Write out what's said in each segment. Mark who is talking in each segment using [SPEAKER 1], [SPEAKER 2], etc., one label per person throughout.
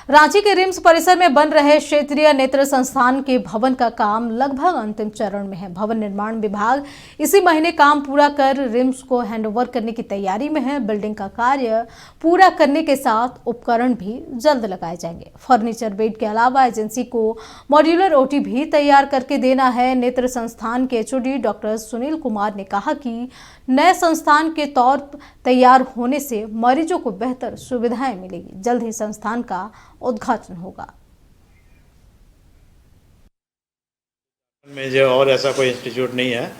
[SPEAKER 1] रांची के रिम्स परिसर में बन रहे क्षेत्रीय नेत्र संस्थान के भवन का काम लगभग अंतिम चरण में है। भवन निर्माण विभाग इसी महीने काम पूरा कर रिम्स को हैंडओवर करने की तैयारी में है। बिल्डिंग का कार्य पूरा करने के साथ उपकरण भी जल्द लगाए जाएंगे। फर्नीचर बेड के अलावा एजेंसी को मॉड्यूलर ओटी भी तैयार करके देना है। नेत्र संस्थान के एचओडी डॉक्टर सुनील कुमार ने कहा कि नए संस्थान के तौर तैयार होने से मरीजों को बेहतर सुविधाएं मिलेगी। जल्द ही संस्थान का उद्घाटन होगा।
[SPEAKER 2] में जो और ऐसा कोई इंस्टीट्यूट नहीं है,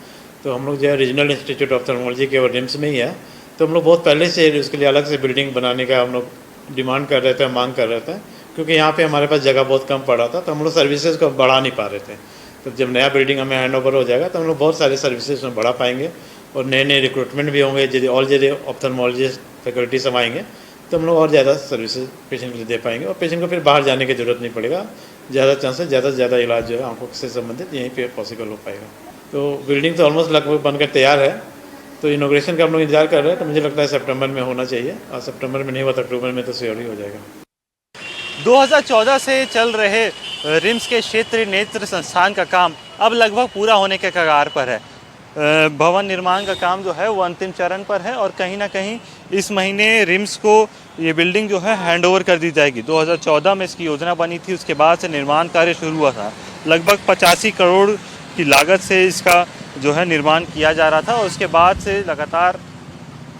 [SPEAKER 2] तो हम लोग जो है रीजनल इंस्टीट्यूट ऑफ ऑप्थेल्मोलॉजी के और रिम्स में ही है। तो हम लोग बहुत पहले से उसके लिए अलग से बिल्डिंग बनाने का हम लोग डिमांड कर रहे थे, मांग कर रहे थे, क्योंकि यहाँ पे हमारे पास जगह बहुत कम पड़ा था। तो हम लोग सर्विसेज को बढ़ा नहीं पा रहे थे। तो जब नया बिल्डिंग हमें हैंड ओवर हो जाएगा तो हम लोग बहुत सारे सर्विसेज में बढ़ा पाएंगे और नए नए रिक्रूटमेंट भी होंगे। यदि और यदि ऑप्थेल्मोलॉजिस्ट फैकल्टी सब आएंगे तो हम लोग और ज़्यादा सर्विसेज पेशेंट के लिए दे पाएंगे और पेशेंट को फिर बाहर जाने की ज़रूरत नहीं पड़ेगा। ज़्यादा चांसेस ज़्यादा से ज़्यादा इलाज जो है आंखों से संबंधित यहीं पे पॉसिबल हो पाएगा। तो बिल्डिंग तो ऑलमोस्ट लगभग बनकर तैयार है। तो इनॉग्रेशन का हम लोग इंतजार कर रहे हैं। तो मुझे लगता है सितंबर में होना चाहिए, और सितंबर में नहीं हुआ तो अक्टूबर में तो श्योर ही हो जाएगा।
[SPEAKER 3] 2014 से चल रहे रिम्स के क्षेत्रीय नेत्र संस्थान का काम अब लगभग पूरा होने के कगार पर है। भवन निर्माण का काम जो है वो अंतिम चरण पर है और कहीं ना कहीं इस महीने रिम्स को ये बिल्डिंग जो है हैंडओवर कर दी जाएगी। 2014 में इसकी योजना बनी थी, उसके बाद से निर्माण कार्य शुरू हुआ था। लगभग 85 करोड़ की लागत से इसका जो है निर्माण किया जा रहा था और उसके बाद से लगातार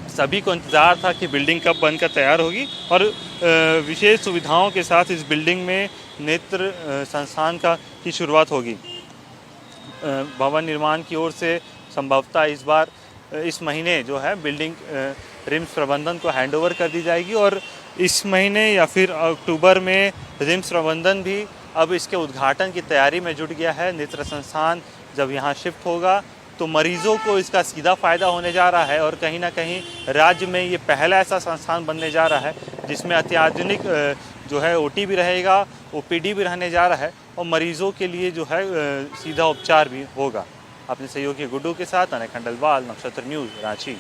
[SPEAKER 3] सभी को इंतज़ार था कि बिल्डिंग कब बनकर तैयार होगी और विशेष सुविधाओं के साथ इस बिल्डिंग में नेत्र संस्थान की शुरुआत होगी। भवन निर्माण की ओर से संभवतः इस बार इस महीने जो है बिल्डिंग रिम्स प्रबंधन को हैंडओवर कर दी जाएगी और इस महीने या फिर अक्टूबर में रिम्स प्रबंधन भी अब इसके उद्घाटन की तैयारी में जुट गया है। नेत्र संस्थान जब यहाँ शिफ्ट होगा तो मरीज़ों को इसका सीधा फ़ायदा होने जा रहा है और कहीं ना कहीं राज्य में ये पहला ऐसा संस्थान बनने जा रहा है जिसमें अत्याधुनिक जो है ओटी भी रहेगा, ओपीडी भी रहने जा रहा है और मरीज़ों के लिए जो है सीधा उपचार भी होगा। अपने सहयोगी गुड्डू के साथ अनय खंडलवाल, नक्षत्र न्यूज़, रांची।